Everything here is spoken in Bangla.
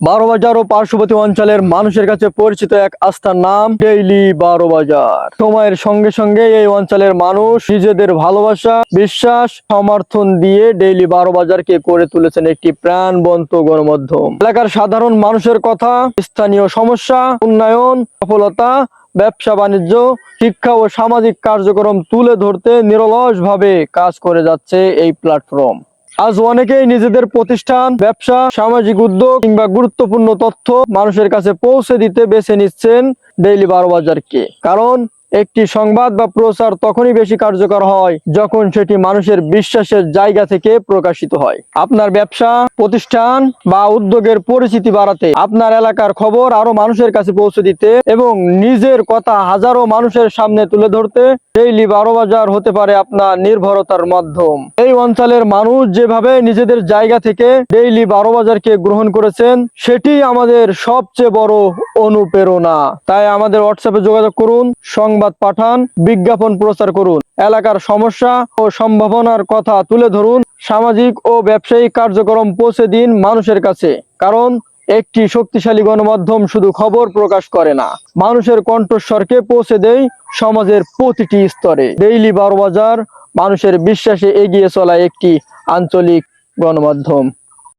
বারোবাজার ও পার্শ্ববর্তী অঞ্চলের মানুষের কাছে পরিচিত এক আস্থার নাম ডেইলি বারোবাজার। সময়ের সঙ্গে সঙ্গে এই অঞ্চলের মানুষ নিজেদের ভালোবাসা, বিশ্বাস, সমর্থন দিয়ে ডেইলি বারোবাজারকে করে তুলেছেন একটি প্রাণবন্ত গণমাধ্যম। এলাকার সাধারণ মানুষের কথা, স্থানীয় সমস্যা, উন্নয়ন, সফলতা, ব্যবসা বাণিজ্য, শিক্ষা ও সামাজিক কার্যক্রম তুলে ধরতে নিরলসভাবে কাজ করে যাচ্ছে এই প্ল্যাটফর্ম। আজ অনেকেই নিজেদের প্রতিষ্ঠান, ব্যবসা, সামাজিক উদ্যোগ কিংবা গুরুত্বপূর্ণ তথ্য মানুষের কাছে পৌঁছে দিতে বেছে নিচ্ছেন ডেইলি বারোবাজারকে। কারণ একটি সংবাদ বা প্রচার তখনই বেশি কার্যকর হয় যখন সেটি মানুষের বিশ্বাসের জায়গা থেকে প্রকাশিত হয়। আপনার ব্যবসা, প্রতিষ্ঠান বা উদ্যোগের পরিচিতি বাড়াতে, আপনার এলাকার খবর আরো মানুষের কাছে পৌঁছে দিতে এবং নিজের কথা হাজারো মানুষের সামনে তুলে ধরতে ডেইলি বারোবাজার হতে পারে আপনার নির্ভরতার মাধ্যম। এই অঞ্চলের মানুষ যেভাবে নিজেদের জায়গা থেকে ডেইলি বারোবাজারকে গ্রহণ করেছেন সেটি আমাদের সবচেয়ে বড় অনুপ্রেরণা। তাই আমাদের হোয়াটসঅ্যাপে যোগাযোগ করুন, সংবাদ পাঠান, বিজ্ঞাপন প্রচার করুন, এলাকার সমস্যা ও সম্ভাবনার কথা তুলে ধরুন, সামাজিক ও ব্যবসায়িক কার্যক্রম পৌঁছে দিন মানুষের কাছে। কারণ একটি শক্তিশালী গণমাধ্যম শুধু খবর প্রকাশ করে না, মানুষের কণ্ঠস্বরকে পৌঁছে দেয় সমাজের প্রতিটি স্তরে। ডেইলি বারোবাজার মানুষের বিশ্বাসে এগিয়ে চলা একটি আঞ্চলিক গণমাধ্যম।